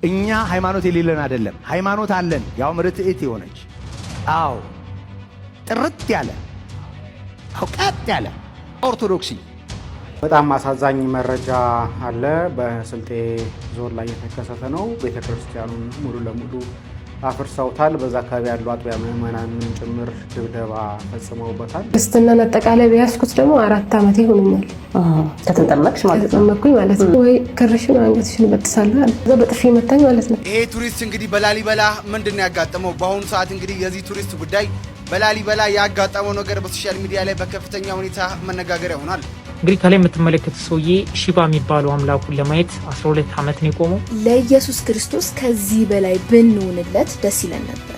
እኛ ሃይማኖት የሌለን አይደለም፣ ሃይማኖት አለን። ያው ርትዕት የሆነች አው ጥርት ያለ ቀጥ ያለ ኦርቶዶክሲ። በጣም አሳዛኝ መረጃ አለ። በስልጤ ዞን ላይ የተከሰተ ነው። ቤተክርስቲያኑን ሙሉ ለሙሉ አፍርሰውታል። በዛ አካባቢ ያሉ አጥቢያ ምዕመናን ጭምር ድብደባ ፈጽመውበታል። ክርስትናን አጠቃላይ ቢያስኩት ደግሞ 4 ዓመት ይሆነኛል። ከተጠመቅሽ ማለት ነው? ከተጠመቅኩኝ ማለት ነው። ወይ ክርሽን አንገትሽን በጥሳለሁ አለ። እዛ በጥፊ መታኝ ማለት ነው። ይሄ ቱሪስት እንግዲህ በላሊበላ ምንድነው ያጋጠመው? በአሁኑ ሰዓት እንግዲህ የዚህ ቱሪስት ጉዳይ በላሊበላ ያጋጠመው ነገር በሶሻል ሚዲያ ላይ በከፍተኛ ሁኔታ መነጋገሪያ ሆኗል። እንግዲህ ከላይ የምትመለከቱት ሰውዬ ሺባ የሚባለው አምላኩን ለማየት 12 ዓመት ነው የቆመው። ለኢየሱስ ክርስቶስ ከዚህ በላይ ብንሆንለት ደስ ይለን ነበር።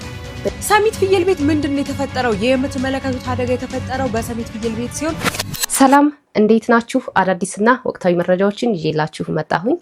ሰሚት ፍየል ቤት ምንድነው የተፈጠረው? የምትመለከቱት አደጋ የተፈጠረው በሰሚት ፍየል ቤት ሲሆን፣ ሰላም እንዴት ናችሁ? አዳዲስና ወቅታዊ መረጃዎችን ይዤላችሁ መጣሁኝ።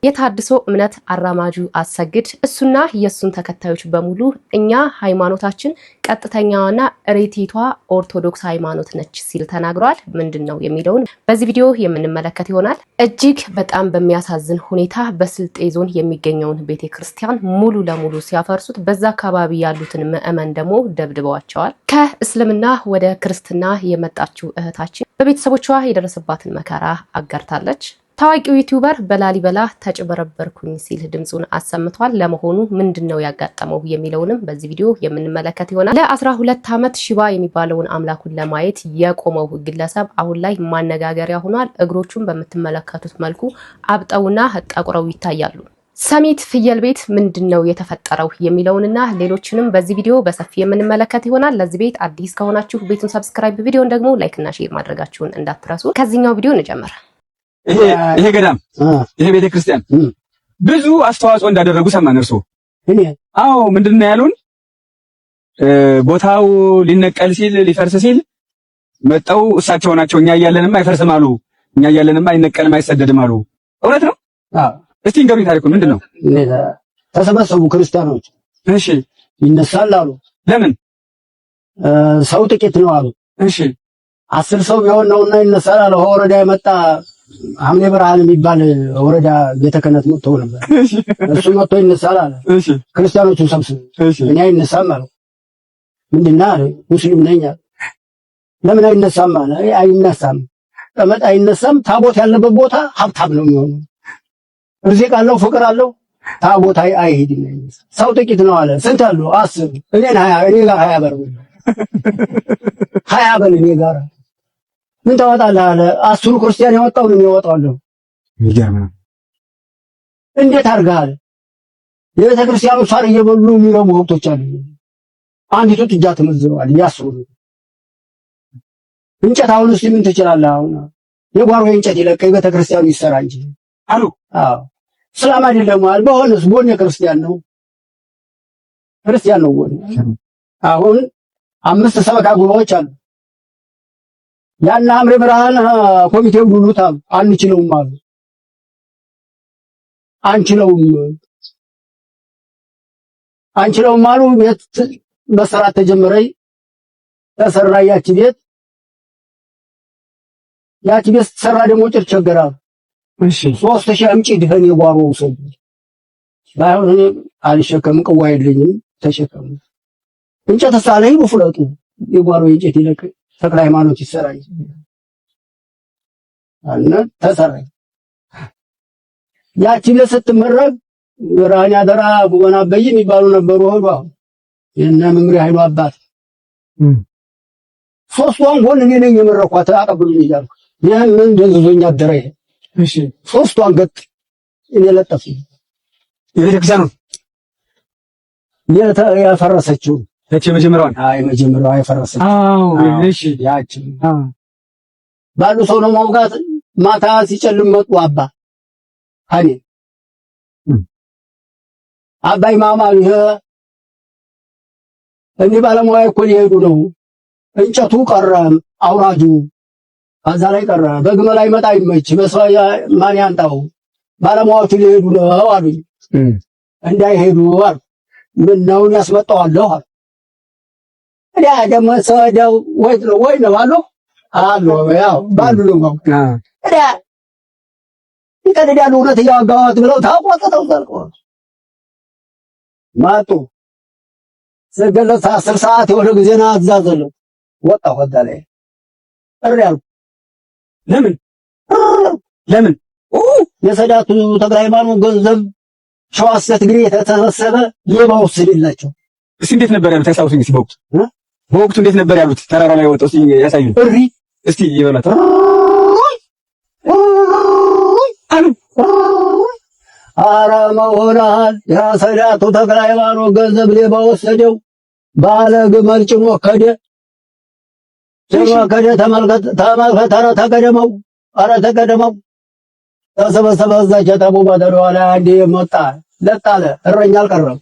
የተሐድሶ እምነት አራማጁ አሰግድ እሱና የሱን ተከታዮች በሙሉ እኛ ሃይማኖታችን ቀጥተኛዋና ሬቲቷ ኦርቶዶክስ ሃይማኖት ነች ሲል ተናግሯል። ምንድነው የሚለውን በዚህ ቪዲዮ የምንመለከት ይሆናል። እጅግ በጣም በሚያሳዝን ሁኔታ በስልጤ ዞን የሚገኘውን ቤተክርስቲያን ሙሉ ለሙሉ ሲያፈርሱት፣ በዛ አካባቢ ያሉትን ምዕመን ደግሞ ደብድበዋቸዋል። ከእስልምና ወደ ክርስትና የመጣችው እህታችን በቤተሰቦቿ የደረሰባትን መከራ አጋርታለች። ታዋቂው ዩቲዩበር በላሊበላ ተጭበረበርኩኝ ሲል ድምጹን አሰምቷል። ለመሆኑ ምንድነው ያጋጠመው የሚለውንም በዚህ ቪዲዮ የምንመለከት ይሆናል። ለ12 ዓመት ሺባ የሚባለውን አምላኩን ለማየት የቆመው ግለሰብ አሁን ላይ ማነጋገሪያ ሆኗል። እግሮቹን በምትመለከቱት መልኩ አብጠውና ጠቁረው ይታያሉ። ሰሚት ፍየል ቤት ምንድነው የተፈጠረው የሚለውንና ሌሎችንም በዚህ ቪዲዮ በሰፊ የምንመለከት ይሆናል። ለዚህ ቤት አዲስ ከሆናችሁ ቤቱን ሰብስክራይብ፣ ቪዲዮን ደግሞ ላይክ እና ሼር ማድረጋችሁን እንዳትረሱ። ከዚህኛው ቪዲዮ እንጀምር። ይሄ ገዳም ይሄ ቤተክርስቲያን ብዙ አስተዋጽኦ እንዳደረጉ ሰማን። እርሶ? አዎ፣ ምንድነው ያሉን? ቦታው ሊነቀል ሲል ሊፈርስ ሲል መጣው እሳቸው ናቸው። እኛ እያለንም አይፈርስም አሉ፣ እኛ እያለንም አይነቀልም አይሰደድም አሉ። እውነት ነው? አዎ። እስቲ ንገሩኝ ታሪኩን። ምንድነው? ተሰበሰቡ ክርስቲያኖች። እሺ። ይነሳል አሉ። ለምን? ሰው ጥቂት ነው አሉ። እሺ። 10 ሰው ቢሆን ነውና ይነሳል አሉ። ወረዳ የመጣ ሐምሌ ብርሃን የሚባል ወረዳ ቤተ ክህነት መጥቶ ነበር። እሱ መጥቶ ይነሳል አለ። እሺ። ክርስቲያኖቹን ሰብስብ። እኔ አይነሳም አለ። ምንድነው አለ? ሙስሊም ነኝ አለ። ለምን አይነሳም አለ? አይነሳም ጠመጥ አይነሳም። ታቦት ያለበት ቦታ ሀብታም ነው የሚሆነው። ርዝቅ አለው፣ ፍቅር አለው። ታቦት አይሄድም። ሰው ጥቂት ነው አለ። ስንት አሉ? 10 እኔን 20 እኔ ጋር 20 በር 20 በል እኔ ጋር ምን ታወጣለህ አለ። 10 ክርስቲያን ያወጣው ነው ያወጣው። ይገርም ነው። እንዴት አድርጋል? የቤተ ክርስቲያኑ ሳር እየበሉ የሚረሙ ወቅቶች አሉ። አንዲቱ ጥጃ ተመዝረዋል። ያስሩ እንጨት አሁን እስኪ ምን ትችላለህ? አሁን የጓሮ እንጨት ይለቀ ቤተ ክርስቲያኑ ይሰራ እንጂ አሉ። አዎ፣ እስላም አይደለም አለ። በሆነስ ቦኔ ክርስቲያን ነው፣ ክርስቲያን ነው ቦኔ። አሁን 5 ሰበካ ጉባኤዎች አሉ። ያና ሐምሌ ብርሃን ኮሚቴው ሁሉታ አንችለውም አሉ። አንችለውም አሉ። ቤት መሰራት ተጀመረ። ተሰራ። ያቺ ቤት ተሰራ። ደግሞ ጭር ቸገራሉ። እሺ። 3000 አምጪ ድህን የጓሮ ሰው ባይሆን እኔ አልሸከም፣ ቅዋ የለኝም። ተሸከም እንጨት ሳለኝ ወፍለጡ የጓሮ እንጨት ይለቅ ተክለ ሃይማኖት ይሰራል አለ። ተሰራ። ያቺ ለስትመረግ ራኛ ደራ ጉበና በይ የሚባሉ ነበሩ። ሆዷ የነ መምሪ ኃይሉ አባት 3ቷን ጎን እኔ ነኝ የመረኳት። አቀብሉኝ እያልኩ ይሄን ምን ደንዝዞኝ አደረ። እሺ። 3ቷን ገጥ እኔ ለጠፍ የቤተክርስቲያኑ ያፈረሰችው እቺ መጀመሪያዋን መጀመሪያዋ ያፈረሰችው። አዎ። እሺ። ያቺ ባሉ ሰው ነው ማውጋት። ማታ ሲጨልም መጡ አባ አኔ አባይ ማማ ይሄ እንዲህ ባለሙያ እኮ ሊሄዱ ነው። እንጨቱ ቀረ፣ አውራጁ ከዛ ላይ ቀረ። በግመል ላይ መጣ ይመች በሰው ማን ያንጣው? ባለሙያዎቹ ሊሄዱ ነው አሉኝ። እንዳይሄዱ አሉ። ምን ነው ያስመጣዋለሁ አሉ። እኔ ደግሞ ሰደው ወይ ነው አሉ ያው ባሉ ነው እኔ ይቀደዳሉ። እውነት ያጋዋት ብለው ታቆጥተው ዘልቀው ማጡ ስገለጽ 10 ሰዓት የሆነ ጊዜና አዛዘለው ወጣ ወጣ ላይ እሪያል ለምን የሰዳቱ ተክለ ሃይማኖት ገንዘብ ሸዋሰት ግሬ የተሰበሰበ ሌባ ወሰደላቸው። እስኪ እንዴት ነበር ያሉት? ታሳውሱኝ እስኪ በወቅቱ እንዴት ነበር ያሉት? ተራራ ላይ ወጣው እስኪ ያሳዩኝ። እሪ እስኪ ይበላት አሉ። ኧረ መሆናል የሰዳቱ ተክለ ሃይማኖት ገንዘብ ሌባ ወሰደው። ባለ ግመል ጭኖ ከደ ተመልከት ተቀደመው። ኧረ ተቀደመው ተሰበሰበ። እዛ ጀጠቡ በደረዋ ላይ አንዴ መጣ ለጣለ። እረኛ አልቀረም።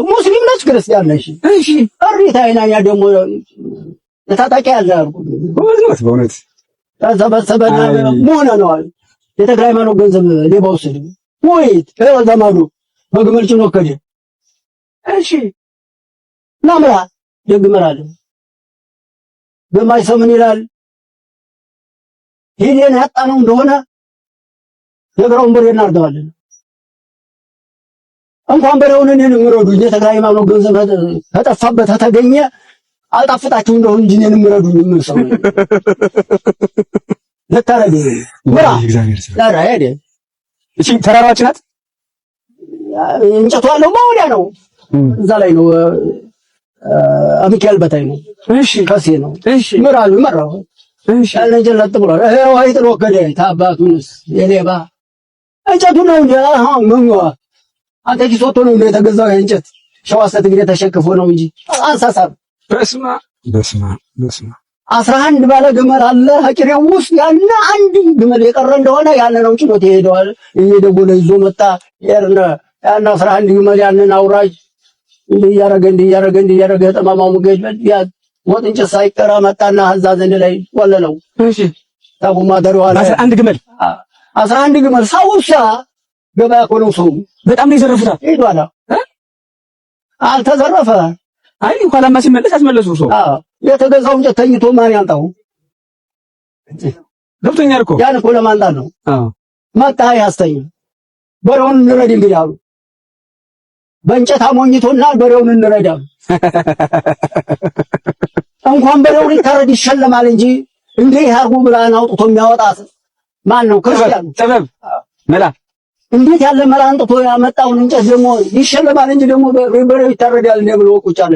ሙስሊም ነች ክርስቲያን ነሽ? እሺ እሪት አይናኛ ደግሞ የታጣቂ ያለ አልኩ። በእውነት ተሰበሰበና ምን ሆነዋል? የተክለ ሃይማኖት ገንዘብ ሌባ ወሰደ። ወይት ዘመዱ በግመል ጭኖ ከደ። እሺ ናምራ ደግመራለ ግማሽ ሰው ምን ይላል? ሄደን ያጣነው እንደሆነ የግራውን በሬ እናርደዋለን። እንኳን በሬውን እኔን ምረዱኝ። የተክለ ሃይማኖት ገንዘብ ተጠፋበት ተገኘ አልጣፍጣችሁ እንደሆነ እንጂ እኔን ምረዱኝ። ምን ሰው ለታረደ ምራ ዳራ ሄደ። እሺ ተራራዎች ናት። እንጨቱ ያለው ማውሊያ ነው። እዛ ላይ ነው። አብቂያል በታይ ነው። እሺ ከሴ ነው። እሺ ምራሉ መራው። እሺ አለጀለት ብሏል። ወይ ጥሎ ከደ ታባቱንስ የሌባ እንጨቱ ነው እንዴ? ምንዋ አንተ ኪሶቶ ነው እንዴ የተገዛው? እንጨት ሸዋሰት እንግዲህ ተሸክፎ ነው እንጂ አንሳሳብ። በስማ 11 ባለ ግመል አለ አቂሬው ውስጥ ያና አንድ ግመል የቀረ እንደሆነ ያን ነው ጭኖት ይሄዳል። እየደወለ ይዞ መጣ። ያና 11 ግመል ያንን አውራጅ እንዲያረገ ጠማማው ሙገጅ ያ ወጥ እንጨት ሳይቀራ መጣና እዛ ዘንድ ላይ ወለለው። እሺ ታቡማ ደረዋለ 11 ግመል ሳውሻ ገበያ እኮ ነው። ሰው በጣም ነው የዘረፉት። ሄዷል። አልተዘረፈ። አይ ኋላማ ሲመለስ አስመለሱ። ሰው የተገዛው እንጨት ተኝቶ ማን ያንጣው? ገብቶኛል እኮ ያን እኮ ለማንጣት ነው። መጣ ያስተኛ በሬውን እንረድ እንግዲህ አሉ። በእንጨት አሞኝቶና በሬውን እንረዳ። እንኳን በሬውን ይታረድ ይሸለማል እንጂ እንዲህ ያርጉ ብላን አውጥቶ የሚያወጣት ማን ነው? ክርስቲያን ጥበብ መላ እንዴት ያለ መላ አንጥቶ ያመጣውን እንጨት ደግሞ ይሸለማል እንጂ ደግሞ በሬው ይታረዳል እንደ ብሎ ቁጭ አለ።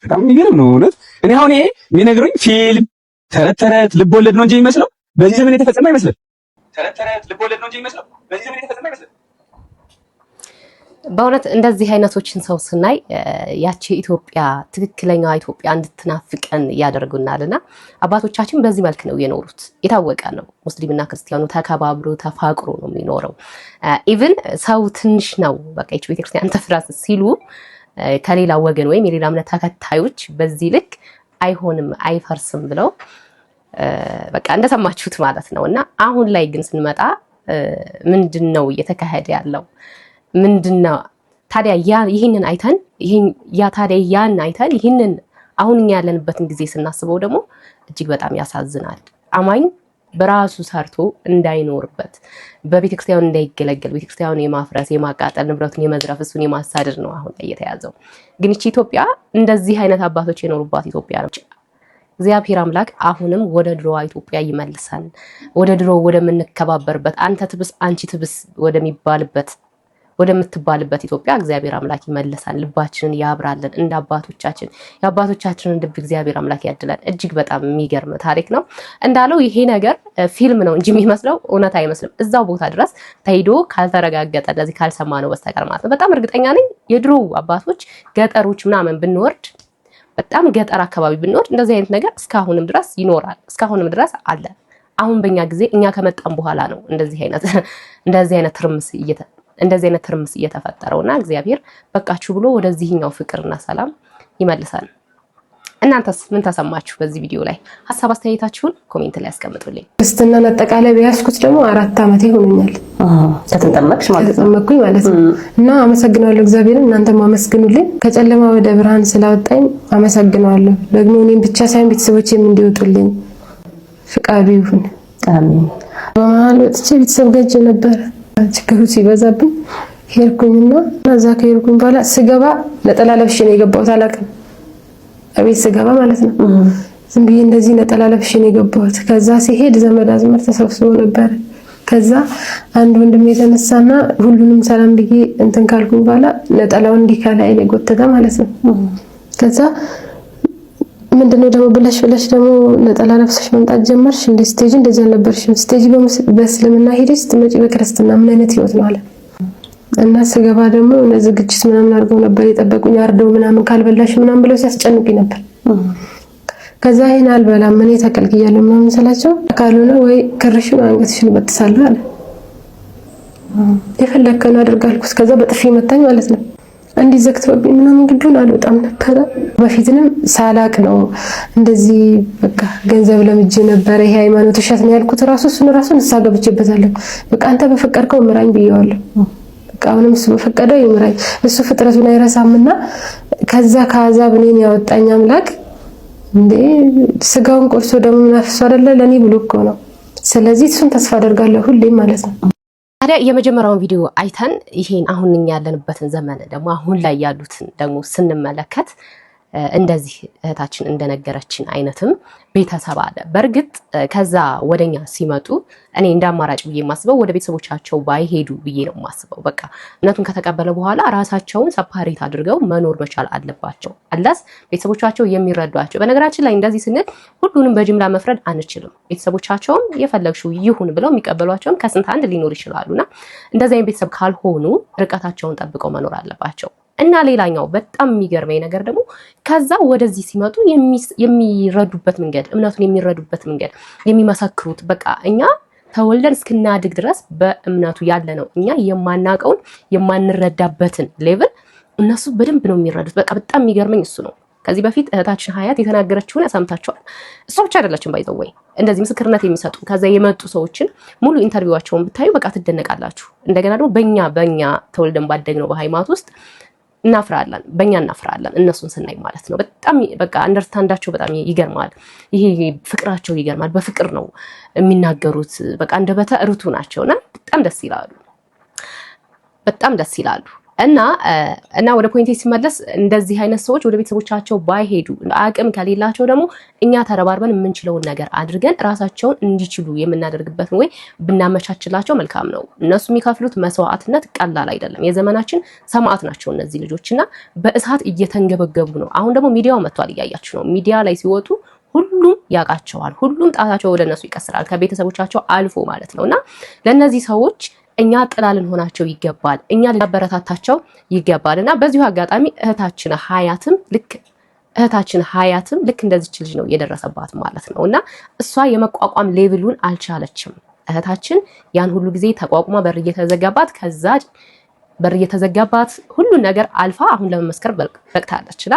በጣም የሚገርም ነው እውነት። እኔ አሁን ይሄ የሚነግሩኝ ፊልም ተረት ልብ ወለድ ነው እንጂ የሚመስለው በዚህ ዘመን የተፈጸመ አይመስልም። ተረት ልብ ወለድ ነው እንጂ የሚመስለው በዚህ ዘመን የተፈጸመ አይመስልም። በእውነት እንደዚህ አይነቶችን ሰው ስናይ ያቺ ኢትዮጵያ ትክክለኛዋ ኢትዮጵያ እንድትናፍቀን ያደርጉናልና አባቶቻችን በዚህ መልክ ነው የኖሩት። የታወቀ ነው። ሙስሊምና ክርስቲያኑ ተከባብሮ ተፋቅሮ ነው የሚኖረው። ኢቭን ሰው ትንሽ ነው በቃ ይህች ቤተክርስቲያን ተፍራስ ሲሉ ከሌላ ወገን ወይም የሌላ እምነት ተከታዮች በዚህ ልክ አይሆንም አይፈርስም ብለው በቃ እንደሰማችሁት ማለት ነው። እና አሁን ላይ ግን ስንመጣ ምንድነው እየተካሄደ ያለው? ምንድነው ታዲያ? ይህንን አይተን ያን አይተን ይህንን አሁን እኛ ያለንበትን ጊዜ ስናስበው ደግሞ እጅግ በጣም ያሳዝናል። አማኝ በራሱ ሰርቶ እንዳይኖርበት፣ በቤተክርስቲያኑ እንዳይገለገል፣ ቤተክርስቲያኑን የማፍረስ የማቃጠል፣ ንብረቱን የመዝረፍ፣ እሱን የማሳደድ ነው አሁን ላይ የተያዘው። ግን እቺ ኢትዮጵያ እንደዚህ አይነት አባቶች የኖሩባት ኢትዮጵያ ነው። እግዚአብሔር አምላክ አሁንም ወደ ድሮዋ ኢትዮጵያ ይመልሰን፣ ወደ ድሮ ወደምንከባበርበት፣ አንተ ትብስ አንቺ ትብስ ወደምትባልበት ኢትዮጵያ እግዚአብሔር አምላክ ይመልሰን። ልባችንን ያብራልን። እንደ አባቶቻችን የአባቶቻችንን ልብ እግዚአብሔር አምላክ ያድለን። እጅግ በጣም የሚገርም ታሪክ ነው። እንዳለው ይሄ ነገር ፊልም ነው እንጂ የሚመስለው እውነት አይመስልም። እዛው ቦታ ድረስ ተሄዶ ካልተረጋገጠ እንደዚህ ካልሰማ ነው በስተቀር ማለት ነው። በጣም እርግጠኛ ነኝ የድሮ አባቶች ገጠሮች ምናምን ብንወርድ፣ በጣም ገጠር አካባቢ ብንወርድ እንደዚህ አይነት ነገር እስካሁንም ድረስ ይኖራል፣ እስካሁንም ድረስ አለ። አሁን በእኛ ጊዜ እኛ ከመጣን በኋላ ነው እንደዚህ አይነት ትርምስ እየተፈጠረውና እግዚአብሔር በቃችሁ ብሎ ወደዚህኛው ፍቅርና ሰላም ይመልሳል። እናንተስ ምን ተሰማችሁ? በዚህ ቪዲዮ ላይ ሐሳብ አስተያየታችሁን ኮሜንት ላይ አስቀምጡልኝ። ክርስትናን አጠቃላይ ቢያስኩት ደግሞ 4 ዓመት ይሆነኛል ከተጠመቅሽ ማለት ነው። እና አመሰግናለሁ እግዚአብሔርን፣ እናንተም አመስግኑልኝ። ከጨለማ ወደ ብርሃን ስላወጣኝ አመሰግናለሁ። ደግሞ እኔም ብቻ ሳይሆን ቤተሰቦቼም እንዲወጡልኝ ፍቃዱ ይሁን። አሜን። በመሀል ወጥቼ ቤተሰብ ጋር ነበር ችግሩ ሲበዛብኝ ሄድኩኝና እዛ ከሄድኩኝ በኋላ ስገባ ነጠላ ለብሼ ነው የገባሁት። አላውቅም እቤት ስገባ ማለት ነው። ዝም ብዬ እንደዚህ ነጠላ ለብሼ ነው የገባሁት። ከዛ ሲሄድ ዘመድ አዝማድ ተሰብስቦ ነበር። ከዛ አንድ ወንድም የተነሳና ሁሉንም ሰላም ብዬ እንትን ካልኩኝ በኋላ ነጠላው እንዲህ ከላይ ላይ ጎተተ ማለት ነው። ከዛ ምንድነው ደግሞ ብለሽ ደግሞ ነጠላ ለብሰሽ መምጣት ጀመርሽ እንደ ስቴጅ እንደዚህ አልነበርሽም። ስቴጅ በእስልምና ሄደሽ ስትመጪ በክርስትና ምን አይነት ህይወት ነው አለ እና ስገባ ደግሞ ዝግጅት ምናምን አድርገው ነበር የጠበቁኝ። አርደው ምናምን ካልበላሽ ምናምን ብለው ሲያስጨንቁኝ ነበር። ከዛ ይሄን አልበላም እኔ ተከልክያለሁ ምናምን ስላቸው ካልሆነ ወይ ክርሽን አንገትሽን በጥሳለሁ አለ። የፈለከውን አድርጋልኩት። ከዛ በጥፊ መታኝ ማለት ነው። እንዲዘክተውብኝ ምናምን ግዱን አልወጣም ነበር። በፊትንም ሳላቅ ነው እንደዚህ በቃ ገንዘብ ለምጄ ነበር። ይሄ ሃይማኖት እሸት ነው ያልኩት እሱን እንሳገብቼበታለሁ። በቃ አንተ በፈቀድከው ምራኝ ብየዋለሁ። በቃ አሁንም እሱ በፈቀደው ይምራኝ። እሱ ፍጥረቱን አይረሳምና ከዛ ከአዛብ እኔን ያወጣኝ አምላክ እንዴ ስጋውን ቆርሶ ደሙ ናፍሶ አይደለ ለኔ ብሎ እኮ ነው። ስለዚህ እሱን ተስፋ አደርጋለሁ ሁሌም ማለት ነው። ታዲያ የመጀመሪያውን ቪዲዮ አይተን ይሄን አሁን እኛ ያለንበትን ዘመን ደግሞ አሁን ላይ ያሉትን ደግሞ ስንመለከት እንደዚህ እህታችን እንደነገረችን አይነትም ቤተሰብ አለ። በርግጥ ከዛ ወደኛ ሲመጡ እኔ እንደ አማራጭ ብዬ የማስበው ወደ ቤተሰቦቻቸው ባይሄዱ ብዬ ነው የማስበው። በቃ እምነቱን ከተቀበለ በኋላ ራሳቸውን ሰፓሬት አድርገው መኖር መቻል አለባቸው። አላስ ቤተሰቦቻቸው የሚረዷቸው። በነገራችን ላይ እንደዚህ ስንል ሁሉንም በጅምላ መፍረድ አንችልም። ቤተሰቦቻቸውም የፈለግሽው ይሁን ብለው የሚቀበሏቸውም ከስንት አንድ ሊኖር ይችላሉና እንደዚህ አይነት ቤተሰብ ካልሆኑ ርቀታቸውን ጠብቀው መኖር አለባቸው። እና ሌላኛው በጣም የሚገርመኝ ነገር ደግሞ ከዛ ወደዚህ ሲመጡ የሚረዱበት መንገድ እምነቱን የሚረዱበት መንገድ የሚመሰክሩት በቃ እኛ ተወልደን እስክናድግ ድረስ በእምነቱ ያለ ነው እኛ የማናቀውን የማንረዳበትን ሌቭል እነሱ በደንብ ነው የሚረዱት። በቃ በጣም የሚገርመኝ እሱ ነው። ከዚህ በፊት እህታችን ሀያት የተናገረችውን ሰምታችኋል። እሷ ብቻ አይደለችም ባይዘወይ እንደዚህ ምስክርነት የሚሰጡ ከዛ የመጡ ሰዎችን ሙሉ ኢንተርቪዋቸውን ብታዩ በቃ ትደነቃላችሁ። እንደገና ደግሞ በእኛ ተወልደን ባደግነው በሃይማኖት ውስጥ እናፍራለን፣ በእኛ እናፍራለን እነሱን ስናይ ማለት ነው። በጣም በቃ አንደርስታንዳቸው በጣም ይገርማል። ይሄ ፍቅራቸው ይገርማል። በፍቅር ነው የሚናገሩት። በቃ እንደበተ ርቱ ናቸውና በጣም ደስ ይላሉ። በጣም ደስ ይላሉ። እና ወደ ፖይንቴ ሲመለስ እንደዚህ አይነት ሰዎች ወደ ቤተሰቦቻቸው ባይሄዱ አቅም ከሌላቸው ደግሞ እኛ ተረባርበን የምንችለውን ነገር አድርገን ራሳቸውን እንዲችሉ የምናደርግበትን ወይ ብናመቻችላቸው መልካም ነው። እነሱ የሚከፍሉት መስዋዕትነት ቀላል አይደለም። የዘመናችን ሰማዕት ናቸው እነዚህ ልጆችና በእሳት እየተንገበገቡ ነው። አሁን ደግሞ ሚዲያው መጥቷል፣ እያያችሁ ነው። ሚዲያ ላይ ሲወጡ ሁሉም ያውቃቸዋል። ሁሉም ጣታቸው ወደ እነሱ ይቀስራል፣ ከቤተሰቦቻቸው አልፎ ማለት ነውና ለእነዚህ ሰዎች እኛ ጥላ ልንሆናቸው ይገባል። እኛ ልናበረታታቸው ይገባልና በዚሁ አጋጣሚ እህታችን ሀያትም ልክ እንደዚች ልጅ ነው የደረሰባት ማለት ነውና እሷ የመቋቋም ሌቭሉን አልቻለችም። እህታችን ያን ሁሉ ጊዜ ተቋቁማ በር እየተዘጋባት ሁሉን ነገር አልፋ አሁን ለመመስከር በቅታለችና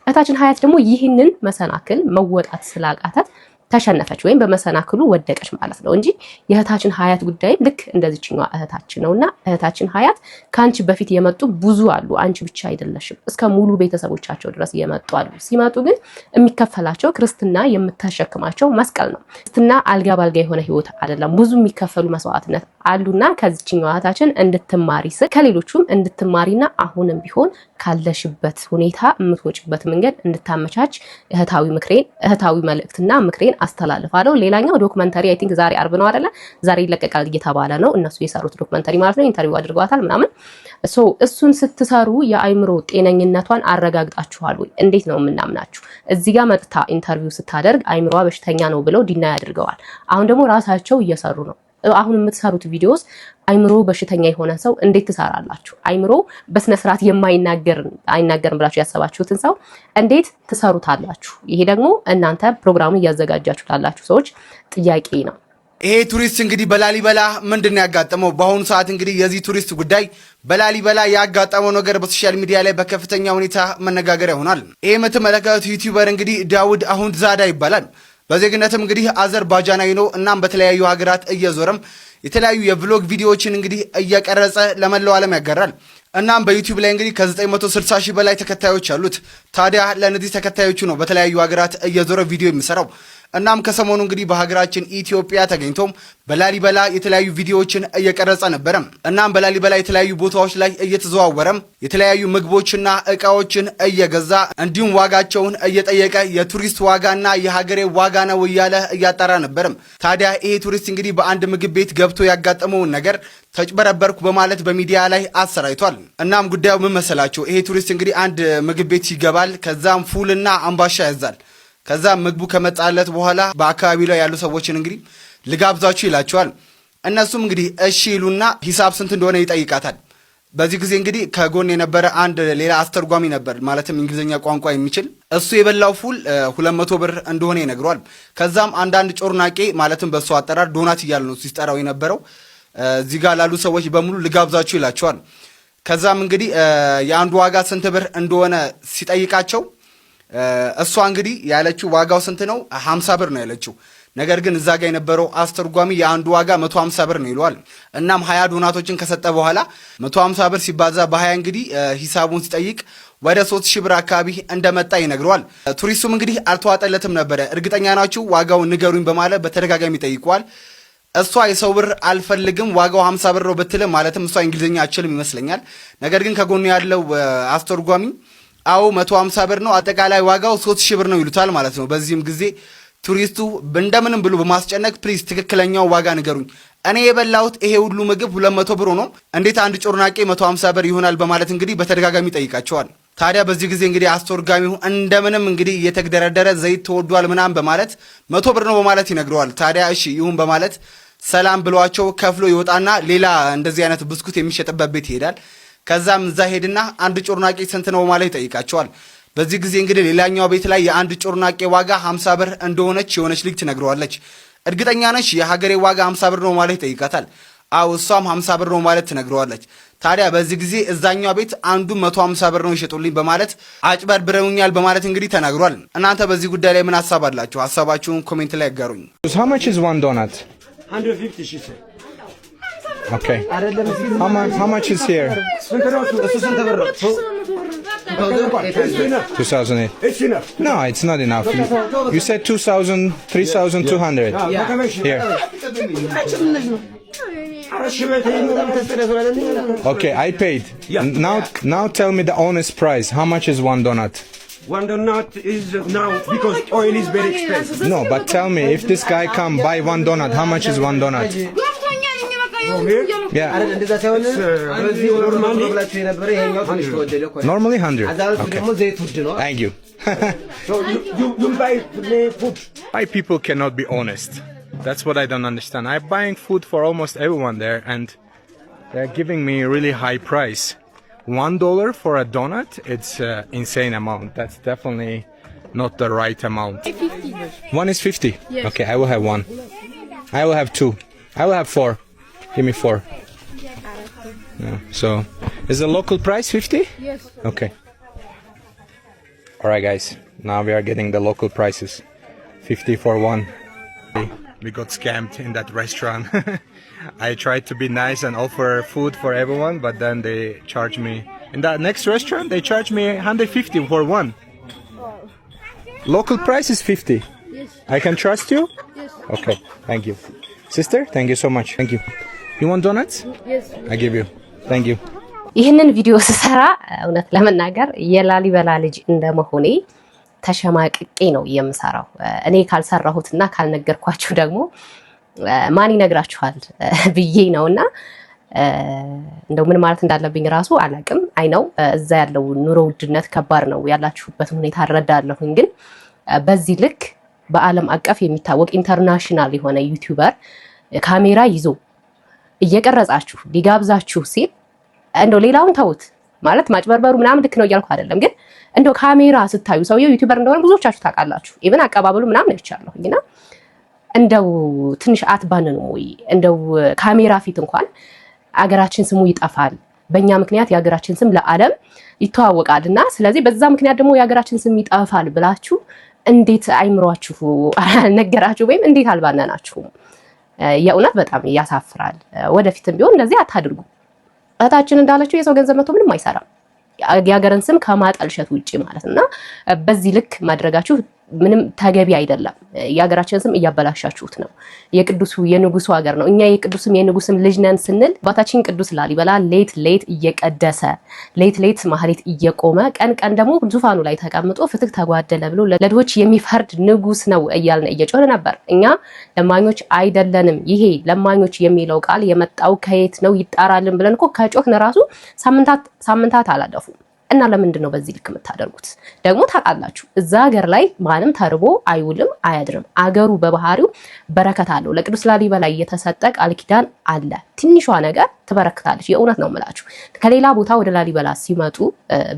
እህታችን ሀያት ደግሞ ይህንን መሰናክል መወጣት ስላቃታት ተሸነፈች ወይም በመሰናክሉ ወደቀች ማለት ነው እንጂ የእህታችን ሀያት ጉዳይ ልክ እንደዚህኛው እህታችን ነውና እህታችን ሀያት ካንቺ በፊት የመጡ ብዙ አሉ። አንቺ ብቻ አይደለሽም። እስከ ሙሉ ቤተሰቦቻቸው ድረስ የመጡ አሉ። ሲመጡ ግን የሚከፈላቸው ክርስትና የምታሸክማቸው መስቀል ነው። ክርስትና አልጋ ባልጋ የሆነ ህይወት አይደለም። ብዙ የሚከፈሉ መስዋዕትነት አሉና ከዚህኛው እህታችን እንድትማሪ ከሌሎቹም እንድትማሪና አሁንም ቢሆን ካለሽበት ሁኔታ የምትወጭበት መንገድ እንድታመቻች እህታዊ መልእክትና ምክሬን አስተላልፋለሁ። ሌላኛው ዶክመንተሪ አይ ቲንክ ዛሬ አርብ ነው አይደለ? ዛሬ ይለቀቃል እየተባለ ነው። እነሱ የሰሩት ዶክመንተሪ ማለት ነው። ኢንተርቪው አድርገዋታል ምናምን። እሱን ስትሰሩ የአይምሮ ጤነኝነቷን አረጋግጣችኋል ወይ? እንዴት ነው የምናምናችሁ? እዚህ ጋር መጥታ ኢንተርቪው ስታደርግ አይምሮዋ በሽተኛ ነው ብለው ዲናይ አድርገዋል። አሁን ደግሞ ራሳቸው እየሰሩ ነው። አሁን የምትሰሩት ቪዲዮስ አይምሮ በሽተኛ የሆነ ሰው እንዴት ትሰራላችሁ? አይምሮ በስነ ስርዓት አይናገርም ብላችሁ ያሰባችሁትን ሰው እንዴት ትሰሩታላችሁ? ይሄ ደግሞ እናንተ ፕሮግራሙን እያዘጋጃችሁ ላላችሁ ሰዎች ጥያቄ ነው። ይሄ ቱሪስት እንግዲህ በላሊበላ ምንድን ነው ያጋጠመው? በአሁኑ ሰዓት እንግዲህ የዚህ ቱሪስት ጉዳይ በላሊበላ ያጋጠመው ነገር በሶሻል ሚዲያ ላይ በከፍተኛ ሁኔታ መነጋገሪያ ሆኗል። ይሄ የምትመለከቱት ዩቲዩበር እንግዲህ ዳውድ አሁን ዛዳ ይባላል። በዜግነትም እንግዲህ አዘርባጃናዊ ነው። እናም በተለያዩ ሀገራት እየዞረም የተለያዩ የቭሎግ ቪዲዮዎችን እንግዲህ እየቀረጸ ለመላው ዓለም ያጋራል። እናም በዩቲዩብ ላይ እንግዲህ ከ960 ሺህ በላይ ተከታዮች አሉት። ታዲያ ለእነዚህ ተከታዮቹ ነው በተለያዩ ሀገራት እየዞረ ቪዲዮ የሚሰራው። እናም ከሰሞኑ እንግዲህ በሀገራችን ኢትዮጵያ ተገኝቶም በላሊበላ የተለያዩ ቪዲዮዎችን እየቀረጸ ነበረ። እናም በላሊበላ የተለያዩ ቦታዎች ላይ እየተዘዋወረም የተለያዩ ምግቦችና እቃዎችን እየገዛ እንዲሁም ዋጋቸውን እየጠየቀ የቱሪስት ዋጋና የሀገሬ ዋጋ ነው እያለ እያጣራ ነበርም። ታዲያ ይሄ ቱሪስት እንግዲህ በአንድ ምግብ ቤት ገብቶ ያጋጠመውን ነገር ተጭበረበርኩ በማለት በሚዲያ ላይ አሰራይቷል። እናም ጉዳዩ ምን መሰላችሁ? ይሄ ቱሪስት እንግዲህ አንድ ምግብ ቤት ይገባል። ከዛም ፉልና አምባሻ ያዛል። ከዛም ምግቡ ከመጣለት በኋላ በአካባቢው ላይ ያሉ ሰዎችን እንግዲህ ልጋብዛችሁ ይላቸዋል። እነሱም እንግዲህ እሺ ይሉና ሂሳብ ስንት እንደሆነ ይጠይቃታል። በዚህ ጊዜ እንግዲህ ከጎን የነበረ አንድ ሌላ አስተርጓሚ ነበር፣ ማለትም እንግሊዝኛ ቋንቋ የሚችል እሱ የበላው ፉል 200 ብር እንደሆነ ይነግረዋል። ከዛም አንዳንድ ጮርናቄ ማለትም በሱ አጠራር ዶናት እያሉ ነው ሲጠራው የነበረው እዚህ ጋር ላሉ ሰዎች በሙሉ ልጋብዛችሁ ይላቸዋል። ከዛም እንግዲህ የአንዱ ዋጋ ስንት ብር እንደሆነ ሲጠይቃቸው እሷ እንግዲህ ያለችው ዋጋው ስንት ነው? 50 ብር ነው ያለችው። ነገር ግን እዛ ጋር የነበረው አስተርጓሚ የአንዱ ዋጋ 150 ብር ነው ይለዋል። እናም 20 ዶናቶችን ከሰጠ በኋላ 150 ብር ሲባዛ በ20 እንግዲህ ሂሳቡን ሲጠይቅ ወደ 3000 ብር አካባቢ እንደመጣ ይነግረዋል። ቱሪስቱም እንግዲህ አልተዋጠለትም ነበረ። እርግጠኛ ናችሁ ዋጋውን ንገሩኝ በማለት በተደጋጋሚ ጠይቋል። እሷ የሰው ብር አልፈልግም ዋጋው 50 ብር ነው ብትልም ማለትም እሷ እንግሊዝኛ አችልም ይመስለኛል። ነገር ግን ከጎኑ ያለው አስተርጓሚ አው 150 ብር ነው አጠቃላይ ዋጋው 3000 ብር ነው ይሉታል ማለት ነው። በዚህም ጊዜ ቱሪስቱ እንደምንም ብሎ በማስጨነቅ ፕሊዝ ትክክለኛው ዋጋ ንገሩኝ፣ እኔ የበላሁት ይሄ ሁሉ ምግብ 200 ብር ነው፣ እንዴት አንድ ጮርናቄ 150 ብር ይሆናል በማለት እንግዲህ በተደጋጋሚ ጠይቃቸዋል። ታዲያ በዚህ ጊዜ እንግዲህ አስተርጓሚው እንደምንም እንግዲህ እየተግደረደረ ዘይት ተወዷል ምናምን በማለት 100 ብር ነው በማለት ይነግረዋል። ታዲያ እሺ ይሁን በማለት ሰላም ብሏቸው ከፍሎ ይወጣና ሌላ እንደዚህ አይነት ብስኩት የሚሸጥበት ቤት ይሄዳል። ከዛም እዛ ሄድና አንድ ጮርናቄ ስንት ነው ማለት ይጠይቃቸዋል። በዚህ ጊዜ እንግዲህ ሌላኛው ቤት ላይ የአንድ ጮርናቄ ዋጋ 50 ብር እንደሆነች የሆነች ልጅ ትነግረዋለች። እርግጠኛ ነች የሀገሬ ዋጋ 50 ብር ነው ማለት ይጠይቃታል። አው እሷም 50 ብር ነው ማለት ትነግረዋለች። ታዲያ በዚህ ጊዜ እዛኛው ቤት አንዱ 150 ብር ነው ይሸጡልኝ በማለት አጭበርብረውኛል በማለት እንግዲህ ተናግሯል። እናንተ በዚህ ጉዳይ ላይ ምን ሐሳብ አላችሁ? ሐሳባችሁን ኮሜንት ላይ ያጋሩኝ። How much is one donut? 150 she said. Okay. How much is here? 2008. It's enough. No, it's not enough. You said 2,000, 3,200. Here. Okay, I paid. Now tell me the honest price. How much is one donut? One donut is now because oil is very expensive. No, but tell me if this guy come buy one donut, how much is one donut? Yeah. Normally 100. Okay. Thank you. So you buy food. Why people cannot be honest? That's what I don't understand. I'm buying food for almost everyone there and they're giving me really high price. $1 for a donut, it's insane amount. That's definitely not the right amount. 50. One is 50? Yes. Okay, I will have one. I will have two. I will have 4. Give me 4. Yeah, so, is the local price 50? Yes. Okay. Alright guys, now we are getting the local prices. 50 for one. We got scammed in that restaurant. I tried to be nice and offer food for everyone, but then they charged me. In that next restaurant, they charged me 150 for one. Local price is 50. Yes. I can trust you? Yes. Okay, thank you. Sister, thank you so much. Thank you. You want donuts? Yes. I give you. Thank you. ይህንን ቪዲዮ ስሰራ እውነት ለመናገር የላሊበላ ልጅ እንደመሆኔ ተሸማቅቄ ነው የምሰራው። እኔ ካልሰራሁትና ካልነገርኳችሁ ደግሞ ማን ይነግራችኋል ብዬ ነውና እንደው ምን ማለት እንዳለብኝ ራሱ አላቅም። አይ ነው እዛ ያለው ኑሮ ውድነት ከባድ ነው፣ ያላችሁበትን ሁኔታ እረዳለሁኝ። ግን በዚህ ልክ በዓለም አቀፍ የሚታወቅ ኢንተርናሽናል የሆነ ዩቲዩበር ካሜራ ይዞ እየቀረጻችሁ ሊጋብዛችሁ ሲል እንደው ሌላውን ተውት ማለት ማጭበርበሩ ምናምን ልክ ነው እያልኩ አይደለም። ግን እንደው ካሜራ ስታዩ ሰውየው ዩቲዩበር እንደሆነ ብዙዎቻችሁ ታውቃላችሁ። ኢቭን አቀባበሉ ምናምን አይቻለሁኝና እንደው ትንሽ አትባንኑም ወይ? እንደው ካሜራ ፊት እንኳን አገራችን ስሙ ይጠፋል፣ በእኛ ምክንያት የአገራችን ስም ለዓለም ይተዋወቃልና ስለዚህ በዛ ምክንያት ደግሞ የአገራችን ስም ይጠፋል ብላችሁ እንዴት አይምሯችሁ ነገራችሁ? ወይም እንዴት አልባነናችሁም? የእውነት በጣም ያሳፍራል። ወደፊትም ቢሆን እንደዚህ አታድርጉ። እህታችን እንዳለችው የሰው ገንዘብ መቶ ምንም አይሰራም የሀገርን ስም ከማጠልሸት ውጪ ማለትና በዚህ ልክ ማድረጋችሁ ምንም ተገቢ አይደለም። የሀገራችን ስም እያበላሻችሁት ነው። የቅዱሱ የንጉሱ ሀገር ነው። እኛ የቅዱስም የንጉስም ልጅ ነን ስንል አባታችን ቅዱስ ላሊበላ ሌት እየቀደሰ ሌት ማህሌት እየቆመ ቀን ደግሞ ዙፋኑ ላይ ተቀምጦ ፍትህ ተጓደለ ብሎ ለድሆች የሚፈርድ ንጉስ ነው እያልን እየጮህን ነበር። እኛ ለማኞች አይደለንም። ይሄ ለማኞች የሚለው ቃል የመጣው ከየት ነው ይጣራልን ብለን እኮ ከጮህን ራሱ ሳምንታት አላለፉም። እና ለምንድን ነው በዚህ ልክ የምታደርጉት? ደግሞ ታውቃላችሁ እዛ ሀገር ላይ ማንም ተርቦ አይውልም አያድርም። አገሩ በባህሪው በረከት አለው። ለቅዱስ ላሊበላ የተሰጠ ቃል ኪዳን አለ። ትንሿ ነገር ትበረክታለች። የእውነት ነው የምላችሁ። ከሌላ ቦታ ወደ ላሊበላ ሲመጡ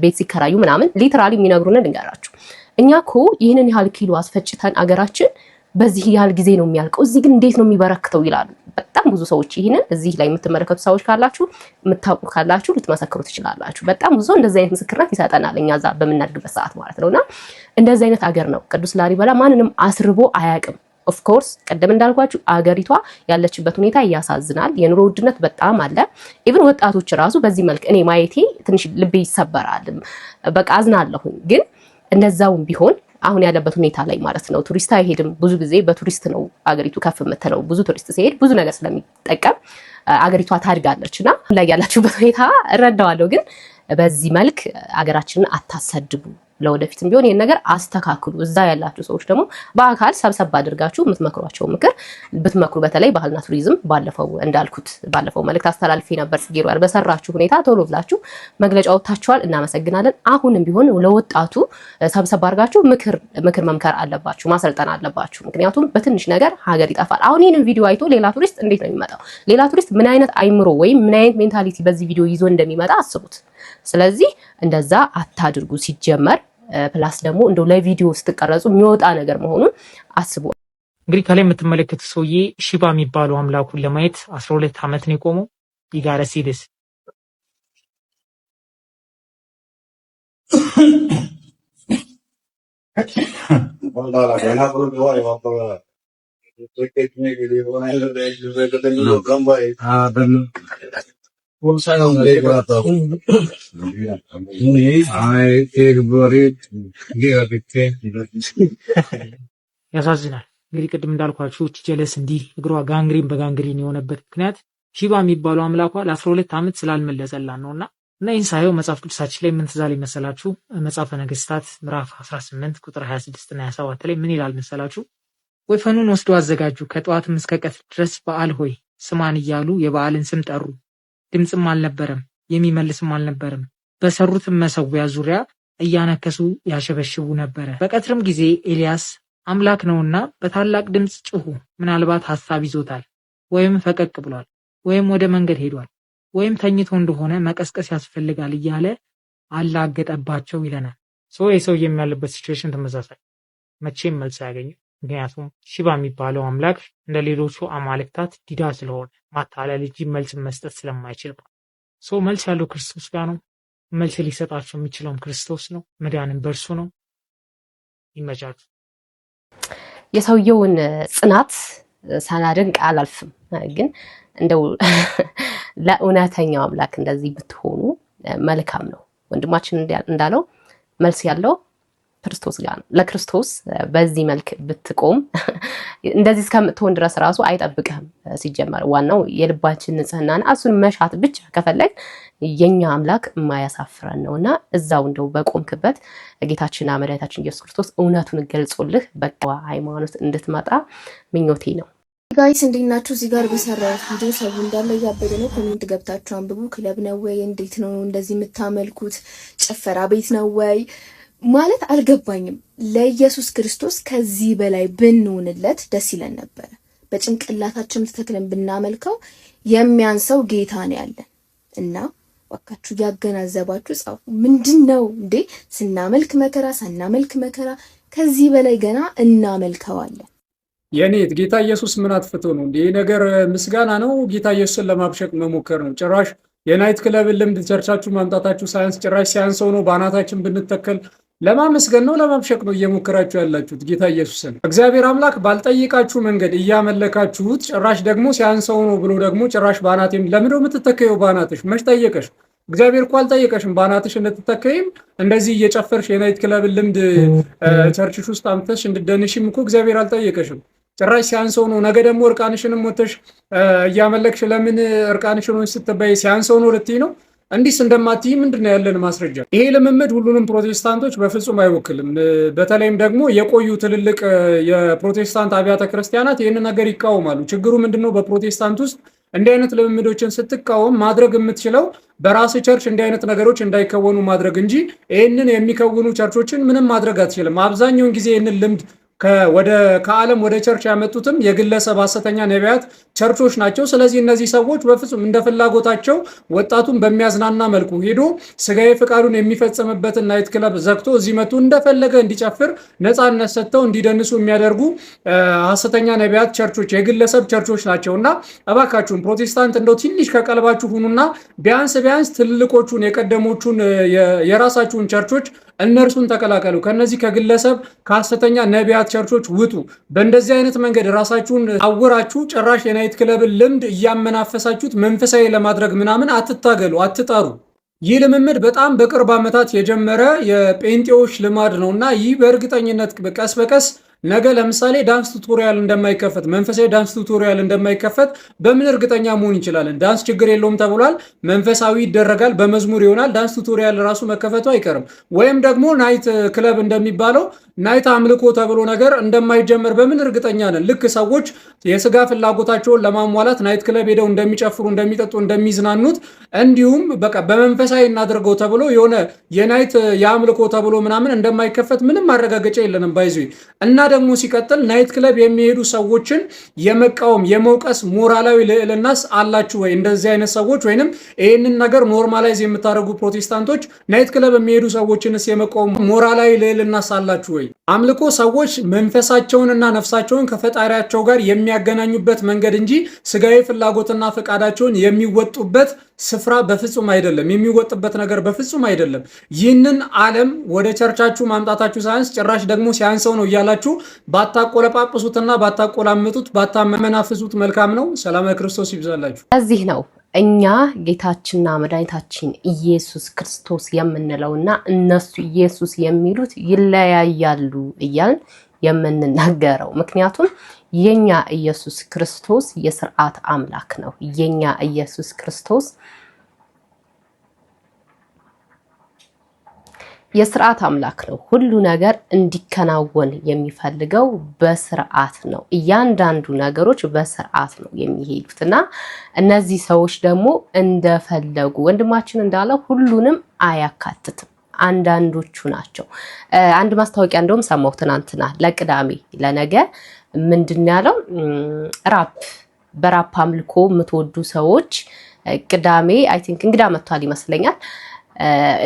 ቤት ሲከራዩ ምናምን ሊትራሊ የሚነግሩን ልንገራችሁ። እኛ እኮ ይህንን ያህል ኪሎ አስፈጭተን አገራችን በዚህ ያህል ጊዜ ነው የሚያልቀው፣ እዚህ ግን እንዴት ነው የሚበረክተው ይላሉ። በጣም ብዙ ሰዎች ይህንን እዚህ ላይ የምትመለከቱ ሰዎች ካላችሁ የምታውቁ ካላችሁ ልትመሰክሩ ትችላላችሁ። በጣም ብዙ እንደዚህ አይነት ምስክርነት ይሰጠናል እኛ እዛ በምናድግበት ሰዓት ማለት ነውና እንደዚህ አይነት አገር ነው ቅዱስ ላሊበላ። ማንንም አስርቦ አያውቅም። ኦፍ ኮርስ ቅድም እንዳልኳችሁ አገሪቷ ያለችበት ሁኔታ ያሳዝናል። የኑሮ ውድነት በጣም አለ። ኢቭን ወጣቶች ራሱ በዚህ መልክ እኔ ማየቴ ትንሽ ልቤ ይሰበራል። በቃ አዝናለሁኝ። ግን እንደዛውም ቢሆን አሁን ያለበት ሁኔታ ላይ ማለት ነው ቱሪስት አይሄድም። ብዙ ጊዜ በቱሪስት ነው አገሪቱ ከፍ የምትለው። ብዙ ቱሪስት ሲሄድ ብዙ ነገር ስለሚጠቀም አገሪቷ ታድጋለችና ላይ ያላችሁበት ሁኔታ እረዳዋለሁ። ግን በዚህ መልክ አገራችንን አታሰድቡ። ለወደፊትም ቢሆን ይሄን ነገር አስተካክሉ። እዛ ያላችሁ ሰዎች ደግሞ በአካል ሰብሰብ አድርጋችሁ የምትመክሯቸው ምክር ብትመክሩ። በተለይ ባህልና ቱሪዝም ባለፈው መልእክት አስተላልፌ ነበር። ጽጌሮ በሰራችሁ ሁኔታ ቶሎ ብላችሁ መግለጫ ወጥታችኋል። እናመሰግናለን። አሁንም ቢሆን ለወጣቱ ሰብሰብ አድርጋችሁ ምክር መምከር አለባችሁ፣ ማሰልጠን አለባችሁ። ምክንያቱም በትንሽ ነገር ሀገር ይጠፋል። አሁን ይህንን ቪዲዮ አይቶ ሌላ ቱሪስት እንዴት ነው የሚመጣው? ሌላ ቱሪስት ምን አይነት አይምሮ ወይም ምን አይነት ሜንታሊቲ በዚህ ቪዲዮ ይዞ እንደሚመጣ አስቡት። ስለዚህ እንደዛ አታድርጉ። ሲጀመር ፕላስ ደግሞ እንደው ለቪዲዮ ስትቀረጹ የሚወጣ ነገር መሆኑን አስቡ። እንግዲህ ከላይ የምትመለከቱት ሰውዬ ሺባ የሚባለው አምላኩን ለማየት 12 ዓመት ነው የቆመው። ይጋረ ሲደስ ያሳዝናል። እንግዲህ ቅድም እንዳልኳችሁ እቺ ጀለስ እንዲህ እግሯ ጋንግሪን በጋንግሪን የሆነበት ምክንያት ሺባ የሚባለው አምላኳ ለ12 ዓመት ስላልመለሰላት ነውና ይህን ሳየው መጽሐፍ ቅዱሳችን ላይ ምን ትዝ አለኝ መሰላችሁ? መጽሐፈ ነገሥታት ምዕራፍ 18 ቁጥር 26 እና 27 ላይ ምን ይላል መሰላችሁ? ወይፈኑን ወስዶ አዘጋጁ፣ ከጠዋትም እስከ ቀትር ድረስ በዓል ሆይ ስማን እያሉ የበዓልን ስም ጠሩ። ድምፅም አልነበረም፣ የሚመልስም አልነበረም። በሰሩትም መሰዊያ ዙሪያ እያነከሱ ያሸበሽቡ ነበረ። በቀትርም ጊዜ ኤልያስ አምላክ ነውና በታላቅ ድምፅ ጩሁ፣ ምናልባት ሐሳብ ይዞታል፣ ወይም ፈቀቅ ብሏል፣ ወይም ወደ መንገድ ሄዷል፣ ወይም ተኝቶ እንደሆነ መቀስቀስ ያስፈልጋል እያለ አላገጠባቸው ይለናል። የሰው የሚያለበት ሲቹዌሽን ተመሳሳይ፣ መቼም መልስ አያገኝም። ምክንያቱም ሺባ የሚባለው አምላክ እንደ ሌሎቹ አማልክታት ዲዳ ስለሆነ ማታለል እንጂ መልስ መስጠት ስለማይችል መልስ ያለው ክርስቶስ ጋር ነው። መልስ ሊሰጣቸው የሚችለውም ክርስቶስ ነው። መዳንም በእርሱ ነው። ይመቻቹ። የሰውየውን ጽናት ሳላደንቅ አላልፍም። ግን እንደው ለእውነተኛው አምላክ እንደዚህ ብትሆኑ መልካም ነው። ወንድማችን እንዳለው መልስ ያለው ክርስቶስ ጋር ነው። ለክርስቶስ በዚህ መልክ ብትቆም እንደዚህ እስከምትሆን ድረስ ራሱ አይጠብቅህም። ሲጀመር ዋናው የልባችን ንጽህናና እሱን መሻት ብቻ ከፈለግ የኛ አምላክ የማያሳፍረን ነውና እዛው እንደው በቆምክበት ጌታችንና መድኃኒታችን ኢየሱስ ክርስቶስ እውነቱን ገልጾልህ በቃ ሃይማኖት እንድትመጣ ምኞቴ ነው። ጋይስ እንዴት ናችሁ? እዚህ ጋር በሰራሁት ቪዲዮ ሰው እንዳለ እያበደ ነው። ኮሜንት ገብታችሁ አንብቡ። ክለብ ነው ወይ? እንዴት ነው እንደዚህ የምታመልኩት? ጭፈራ ቤት ነው ወይ ማለት አልገባኝም። ለኢየሱስ ክርስቶስ ከዚህ በላይ ብንሆንለት ደስ ይለን ነበር። በጭንቅላታችን ተተክለን ብናመልከው የሚያንሰው ጌታ ነው ያለን እና ወካችሁ ያገናዘባችሁ ጻፉ። ምንድነው እንዴ? ስናመልክ መከራ፣ ሳናመልክ መከራ፣ ከዚህ በላይ ገና እናመልከዋለን። የኔት ጌታ ኢየሱስ ምን አጥፍቶ ነው እንዴ? ነገር ምስጋና ነው? ጌታ ኢየሱስን ለማብሸቅ መሞከር ነው። ጭራሽ የናይት ክለብን ልምድ ቸርቻችሁ ማምጣታችሁ ሳያንስ ጭራሽ ሲያንሰው ነው በአናታችን ብንተከል ለማመስገን ነው ለማብሸቅ ነው እየሞከራችሁ ያላችሁት ጌታ ኢየሱስን። እግዚአብሔር አምላክ ባልጠይቃችሁ መንገድ እያመለካችሁት ጭራሽ ደግሞ ሲያንሰው ነው ብሎ ደግሞ ጭራሽ በአናቴም ለምንድነው የምትተከየው? በአናትሽ መች ጠየቀሽ? እግዚአብሔር እኮ አልጠየቀሽም ባናትሽ እንድትተከይም እንደዚህ እየጨፈርሽ የናይት ክለብ ልምድ ቸርችሽ ውስጥ አምጥተሽ እንድደንሽም እኮ እግዚአብሔር አልጠየቀሽም። ጭራሽ ሲያንሰው ነው። ነገ ደግሞ እርቃንሽንም ወተሽ እያመለክሽ ለምን እርቃንሽን ሆነሽ ስትበይ ሲያንሰው ነው ልትይ ነው? እንዲስ እንደማትይ ምንድነው ያለን ማስረጃ? ይሄ ልምምድ ሁሉንም ፕሮቴስታንቶች በፍጹም አይወክልም። በተለይም ደግሞ የቆዩ ትልልቅ የፕሮቴስታንት አብያተ ክርስቲያናት ይህን ነገር ይቃወማሉ። ችግሩ ምንድነው? በፕሮቴስታንት ውስጥ እንዲህ አይነት ልምምዶችን ስትቃወም ማድረግ የምትችለው በራስ ቸርች እንዲህ አይነት ነገሮች እንዳይከወኑ ማድረግ እንጂ ይህንን የሚከውኑ ቸርቾችን ምንም ማድረግ አትችልም። አብዛኛውን ጊዜ ይህንን ልምድ ከዓለም ወደ ቸርች ያመጡትም የግለሰብ ሐሰተኛ ነቢያት ቸርቾች ናቸው። ስለዚህ እነዚህ ሰዎች በፍጹም እንደ ፍላጎታቸው ወጣቱን በሚያዝናና መልኩ ሄዶ ስጋዊ ፍቃዱን የሚፈጽምበትን ናይት ክለብ ዘግቶ እዚህ መጡ እንደፈለገ እንዲጨፍር ነፃነት ሰጥተው እንዲደንሱ የሚያደርጉ ሐሰተኛ ነቢያት ቸርቾች የግለሰብ ቸርቾች ናቸውና እባካችሁን ፕሮቴስታንት እንደው ትንሽ ከቀልባችሁ ሁኑና ቢያንስ ትልልቆቹን የቀደሞቹን የራሳችሁን ቸርቾች እነርሱን ተቀላቀሉ። ከነዚህ ከግለሰብ ከሐሰተኛ ነቢያት ቸርቾች ውጡ። በእንደዚህ አይነት መንገድ ራሳችሁን አውራችሁ ጭራሽ የናይት ክለብን ልምድ እያመናፈሳችሁት መንፈሳዊ ለማድረግ ምናምን አትታገሉ፣ አትጣሩ። ይህ ልምምድ በጣም በቅርብ ዓመታት የጀመረ የጴንጤዎች ልማድ ነውና ይህ በእርግጠኝነት ቀስ በቀስ ነገ ለምሳሌ ዳንስ ቱቶሪያል እንደማይከፈት መንፈሳዊ ዳንስ ቱቶሪያል እንደማይከፈት በምን እርግጠኛ መሆን እንችላለን? ዳንስ ችግር የለውም ተብሏል። መንፈሳዊ ይደረጋል፣ በመዝሙር ይሆናል። ዳንስ ቱቶሪያል ራሱ መከፈቱ አይቀርም። ወይም ደግሞ ናይት ክለብ እንደሚባለው ናይት አምልኮ ተብሎ ነገር እንደማይጀመር በምን እርግጠኛ ነን? ልክ ሰዎች የስጋ ፍላጎታቸውን ለማሟላት ናይት ክለብ ሄደው እንደሚጨፍሩ፣ እንደሚጠጡ፣ እንደሚዝናኑት እንዲሁም በቃ በመንፈሳዊ እናድርገው ተብሎ የሆነ የናይት የአምልኮ ተብሎ ምናምን እንደማይከፈት ምንም ማረጋገጫ የለንም። ባይዙ እና ደግሞ ሲቀጥል ናይት ክለብ የሚሄዱ ሰዎችን የመቃወም የመውቀስ ሞራላዊ ልዕልናስ አላችሁ ወይ? እንደዚህ አይነት ሰዎች ወይንም ይህንን ነገር ኖርማላይዝ የምታደርጉ ፕሮቴስታንቶች ናይት ክለብ የሚሄዱ ሰዎችንስ የመቃወም ሞራላዊ ልዕልናስ አላችሁ ወይ? አምልኮ ሰዎች መንፈሳቸውንና ነፍሳቸውን ከፈጣሪያቸው ጋር የሚያገናኙበት መንገድ እንጂ ስጋዊ ፍላጎትና ፈቃዳቸውን የሚወጡበት ስፍራ በፍጹም አይደለም። የሚወጥበት ነገር በፍጹም አይደለም። ይህንን ዓለም ወደ ቸርቻችሁ ማምጣታችሁ ሳያንስ ጭራሽ ደግሞ ሲያንሰው ነው እያላችሁ ባታቆለጳጵሱትና ባታቆላምጡት ባታመናፍሱት መልካም ነው። ሰላም ክርስቶስ ይብዛላችሁ። እዚህ ነው እኛ ጌታችንና መድኃኒታችን ኢየሱስ ክርስቶስ የምንለውና እነሱ ኢየሱስ የሚሉት ይለያያሉ እያልን የምንናገረው። ምክንያቱም የኛ ኢየሱስ ክርስቶስ የስርዓት አምላክ ነው። የኛ ኢየሱስ ክርስቶስ የስርዓት አምላክ ነው። ሁሉ ነገር እንዲከናወን የሚፈልገው በስርዓት ነው። እያንዳንዱ ነገሮች በስርዓት ነው የሚሄዱትና እነዚህ ሰዎች ደግሞ እንደፈለጉ ወንድማችን እንዳለው ሁሉንም አያካትትም። አንዳንዶቹ ናቸው። አንድ ማስታወቂያ እንደውም ሰማሁ ትናንትና ለቅዳሜ ለነገ ምንድን ያለው በራፕ አምልኮ የምትወዱ ሰዎች ቅዳሜ አይ ቲንክ እንግዳ መጥቷል ይመስለኛል።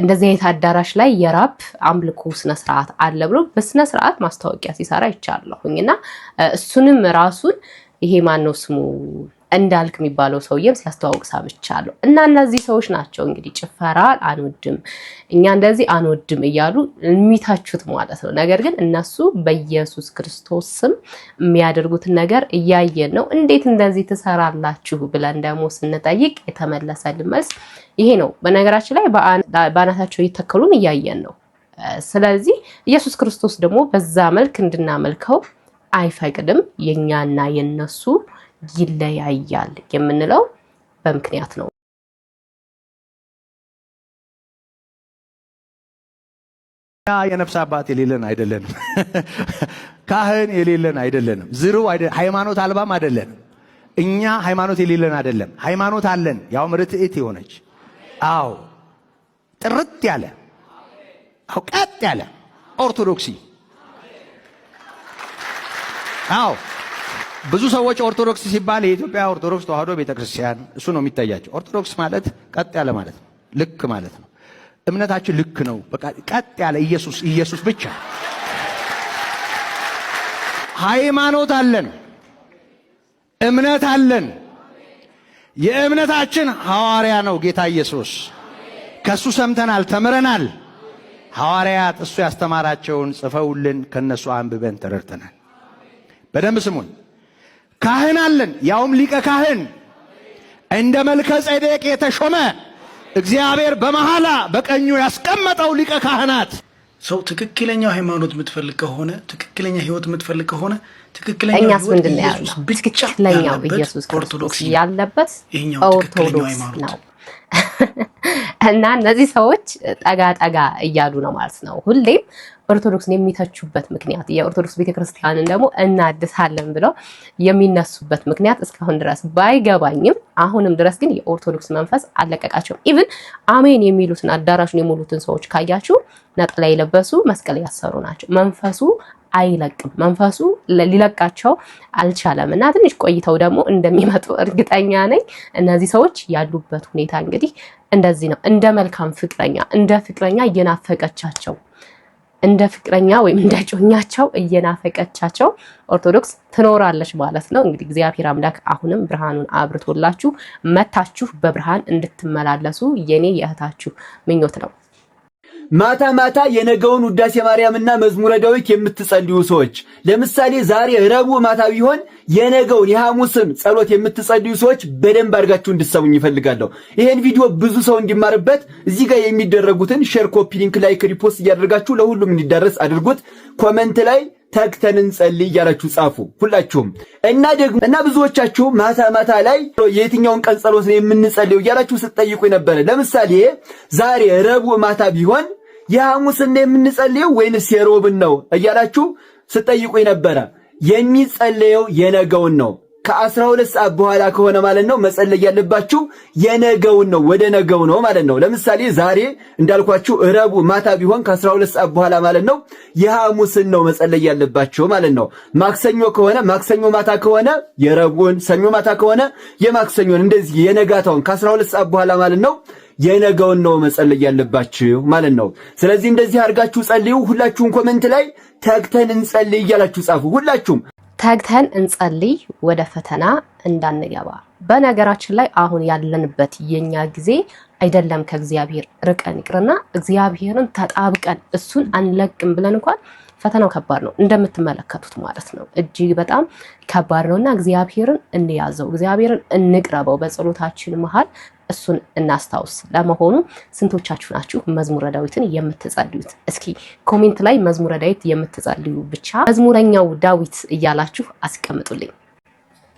እንደዚህ አይነት አዳራሽ ላይ የራፕ አምልኮ ስነ ስርዓት አለ ብሎ በስነ ስርዓት ማስታወቂያ ሲሰራ ይቻለሁኝና እሱንም ራሱን ይሄ ማን ነው ስሙ እንዳልክ የሚባለው ሰውዬም ሲያስተዋውቅ ሰምቻለሁ። እና እነዚህ ሰዎች ናቸው እንግዲህ ጭፈራ አንወድም እኛ እንደዚህ አንወድም እያሉ የሚታቹት ማለት ነው። ነገር ግን እነሱ በኢየሱስ ክርስቶስ ስም የሚያደርጉትን ነገር እያየን ነው። እንዴት እንደዚህ ትሰራላችሁ ብለን ደግሞ ስንጠይቅ የተመለሰልን መልስ ይሄ ነው። በነገራችን ላይ በአናታቸው እየተከሉም እያየን ነው። ስለዚህ ኢየሱስ ክርስቶስ ደግሞ በዛ መልክ እንድናመልከው አይፈቅድም። የኛና የነሱ ይለያያል የምንለው በምክንያት ነው። የነፍስ አባት የሌለን አይደለንም። ካህን የሌለን አይደለንም። ሃይማኖት አልባም አይደለንም። እኛ ሃይማኖት የሌለን አይደለም። ሃይማኖት አለን፣ ያውም ርትዕት የሆነች አዎ፣ ጥርት ያለ አዎ፣ ቀጥ ያለ ኦርቶዶክሲ አዎ። ብዙ ሰዎች ኦርቶዶክስ ሲባል የኢትዮጵያ ኦርቶዶክስ ተዋህዶ ቤተክርስቲያን እሱ ነው የሚታያቸው። ኦርቶዶክስ ማለት ቀጥ ያለ ማለት ነው፣ ልክ ማለት ነው። እምነታችን ልክ ነው፣ በቃ ቀጥ ያለ ኢየሱስ ብቻ። ሃይማኖት አለን፣ እምነት አለን። የእምነታችን ሐዋርያ ነው ጌታ ኢየሱስ። ከሱ ሰምተናል፣ ተምረናል። ሐዋርያት እሱ ያስተማራቸውን ጽፈውልን ከነሱ አንብበን ተረድተናል። በደንብ ስሙን። ካህን አለን፣ ያውም ሊቀ ካህን እንደ መልከ ጼዴቅ የተሾመ እግዚአብሔር በመሐላ በቀኙ ያስቀመጠው ሊቀ ካህናት ሰው ትክክለኛው ሃይማኖት የምትፈልግ ከሆነ ትክክለኛ ህይወት የምትፈልግ ከሆነ ትክክለኛው እኛስ ምንድነው ያለው? ትክክለኛው ኢየሱስ ክርስቶስ ያለበት ኦርቶዶክስ ነው። እና እነዚህ ሰዎች ጠጋ ጠጋ እያሉ ነው ማለት ነው። ሁሌም ኦርቶዶክስን የሚተቹበት ምክንያት የኦርቶዶክስ ቤተክርስቲያንን ደግሞ እናድሳለን ብለው የሚነሱበት ምክንያት እስካሁን ድረስ ባይገባኝም አሁንም ድረስ ግን የኦርቶዶክስ መንፈስ አለቀቃቸውም። ኢቭን አሜን የሚሉትን አዳራሹን የሞሉትን ሰዎች ካያችሁ ነጠላ የለበሱ መስቀል ያሰሩ ናቸው። መንፈሱ አይለቅም። መንፈሱ ሊለቃቸው አልቻለም እና ትንሽ ቆይተው ደግሞ እንደሚመጡ እርግጠኛ ነኝ። እነዚህ ሰዎች ያሉበት ሁኔታ እንግዲህ እንደዚህ ነው። እንደ መልካም ፍቅረኛ እንደ ፍቅረኛ እየናፈቀቻቸው እንደ ፍቅረኛ ወይም እንደ ጮኛቸው እየናፈቀቻቸው ኦርቶዶክስ ትኖራለች ማለት ነው። እንግዲህ እግዚአብሔር አምላክ አሁንም ብርሃኑን አብርቶላችሁ መታችሁ በብርሃን እንድትመላለሱ የኔ የእህታችሁ ምኞት ነው። ማታ ማታ የነገውን ውዳሴ ማርያምና መዝሙረ ዳዊት የምትጸልዩ ሰዎች ለምሳሌ ዛሬ ረቡዕ ማታ ቢሆን የነገውን የሐሙስን ጸሎት የምትጸልዩ ሰዎች በደንብ አድርጋችሁ እንድትሰሙኝ ይፈልጋለሁ። ይሄን ቪዲዮ ብዙ ሰው እንዲማርበት እዚህ ጋር የሚደረጉትን ሼር፣ ኮፒ ሊንክ፣ ላይክ፣ ሪፖስት እያደረጋችሁ ለሁሉም እንዲዳረስ አድርጉት። ኮሜንት ላይ ተግተን እንጸልይ እያላችሁ ጻፉ ሁላችሁም። እና ብዙዎቻችሁ ማታ ማታ ላይ የትኛውን ቀን ጸሎት ነው የምንጸልየው እያላችሁ ስትጠይቁ ነበር። ለምሳሌ ዛሬ ረቡዕ ማታ ቢሆን የሐሙስን ነው የምንጸልየው ወይንስ የሮብን ነው እያላችሁ ስትጠይቁ ነበር። የሚጸልየው የነገውን ነው። ከ12 ሰዓት በኋላ ከሆነ ማለት ነው መጸለይ ያለባችሁ የነገውን ነው፣ ወደ ነገው ነው ማለት ነው። ለምሳሌ ዛሬ እንዳልኳችሁ ረቡዕ ማታ ቢሆን ከ12 ሰዓት በኋላ ማለት ነው የሐሙስን ነው መጸለይ ያለባችሁ ማለት ነው። ማክሰኞ ከሆነ ማክሰኞ ማታ ከሆነ የረቡዕን፣ ሰኞ ማታ ከሆነ የማክሰኞን፣ እንደዚህ የነጋታውን ከ12 ሰዓት በኋላ ማለት ነው የነገውን ነው መጸለይ ያለባችሁ ማለት ነው። ስለዚህ እንደዚህ አድርጋችሁ ጸልዩ። ሁላችሁም ኮሜንት ላይ ተግተን እንጸልይ እያላችሁ ጻፉ ሁላችሁም። ተግተን እንጸልይ ወደ ፈተና እንዳንገባ። በነገራችን ላይ አሁን ያለንበት የኛ ጊዜ አይደለም ከእግዚአብሔር ርቀን ይቅርና እግዚአብሔርን ተጣብቀን እሱን አንለቅም ብለን እንኳን ፈተናው ከባድ ነው እንደምትመለከቱት ማለት ነው። እጅግ በጣም ከባድ ነውና እግዚአብሔርን እንያዘው፣ እግዚአብሔርን እንቅረበው፣ በጸሎታችን መሃል እሱን እናስታውስ። ለመሆኑ ስንቶቻችሁ ናችሁ መዝሙረ ዳዊትን የምትጸልዩት? እስኪ ኮሜንት ላይ መዝሙረ ዳዊት የምትጸልዩ ብቻ መዝሙረኛው ዳዊት እያላችሁ አስቀምጡልኝ።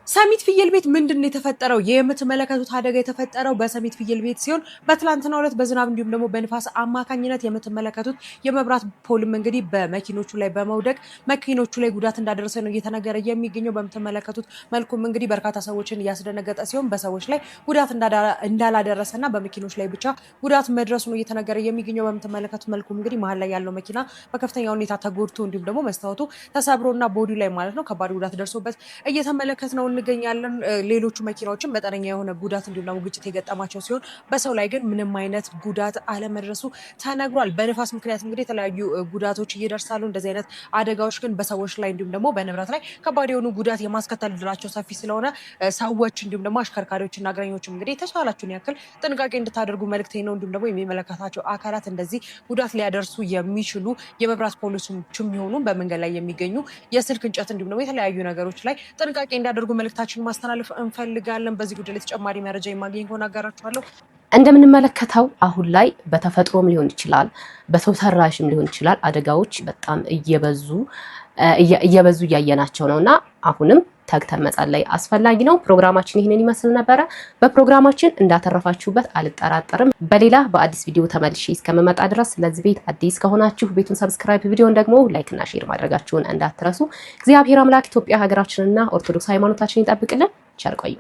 ሰሚት ፍየል ቤት ምንድነው የተፈጠረው? የምትመለከቱት አደጋ የተፈጠረው በሰሚት ፍየል ቤት ሲሆን በትላንትናው ዕለት በዝናብ እንዲሁም ደግሞ በንፋስ አማካኝነት የምትመለከቱት የመብራት ፖልም እንግዲህ በመኪኖቹ ላይ በመውደቅ መኪኖቹ ላይ ጉዳት እንዳደረሰ ነው እየተነገረ የሚገኘው። በምትመለከቱት መልኩም እንግዲህ በርካታ ሰዎችን እያስደነገጠ ሲሆን በሰዎች ላይ ጉዳት እንዳላደረሰና በመኪኖች ላይ ብቻ ጉዳት መድረሱ ነው እየተነገረ የሚገኘው። በምትመለከቱት መልኩም እንግዲህ መሀል ላይ ያለው መኪና በከፍተኛ ሁኔታ ተጎድቶ እንዲሁም ደግሞ መስታወቱ ተሰብሮና ቦዲው ላይ ማለት ነው ከባድ ጉዳት ደርሶበት እየተመለከት ነው እንገኛለን። ሌሎቹ መኪናዎችም መጠነኛ የሆነ ጉዳት እንዲሁም ደግሞ ግጭት የገጠማቸው ሲሆን በሰው ላይ ግን ምንም አይነት ጉዳት አለመድረሱ ተነግሯል። በንፋስ ምክንያት እንግዲህ የተለያዩ ጉዳቶች እየደርሳሉ። እንደዚህ አይነት አደጋዎች ግን በሰዎች ላይ እንዲሁም ደግሞ በንብረት ላይ ከባድ የሆኑ ጉዳት የማስከተል እድላቸው ሰፊ ስለሆነ ሰዎች እንዲሁም ደግሞ አሽከርካሪዎችና እግረኞችም እንግዲህ የተቻላችሁን ያክል ጥንቃቄ እንድታደርጉ መልእክቴ ነው። እንዲሁም ደግሞ የሚመለከታቸው አካላት እንደዚህ ጉዳት ሊያደርሱ የሚችሉ የመብራት ፖሊሶችም ይሆኑ በመንገድ ላይ የሚገኙ የስልክ እንጨት እንዲሁም ደግሞ የተለያዩ ነገሮች ላይ ጥንቃቄ እንዲያደርጉ መልእክታችን ማስተላለፍ እንፈልጋለን። በዚህ ጉዳይ ላይ ተጨማሪ መረጃ የማገኝ ከሆነ አጋራችኋለሁ። እንደምንመለከተው አሁን ላይ በተፈጥሮም ሊሆን ይችላል በሰው ሰራሽም ሊሆን ይችላል አደጋዎች በጣም እየበዙ እያየናቸው ነውና አሁንም ተግተን መጸለይ አስፈላጊ ነው። ፕሮግራማችን ይህንን ይመስል ነበረ። በፕሮግራማችን እንዳተረፋችሁበት አልጠራጠርም። በሌላ በአዲስ ቪዲዮ ተመልሼ እስከምመጣ ድረስ ለዚህ ቤት አዲስ ከሆናችሁ ቤቱን ሰብስክራይብ፣ ቪዲዮን ደግሞ ላይክ እና ሼር ማድረጋችሁን እንዳትረሱ። እግዚአብሔር አምላክ ኢትዮጵያ ሀገራችንና ኦርቶዶክስ ሃይማኖታችንን ይጠብቅልን። ቸር ቆዩ።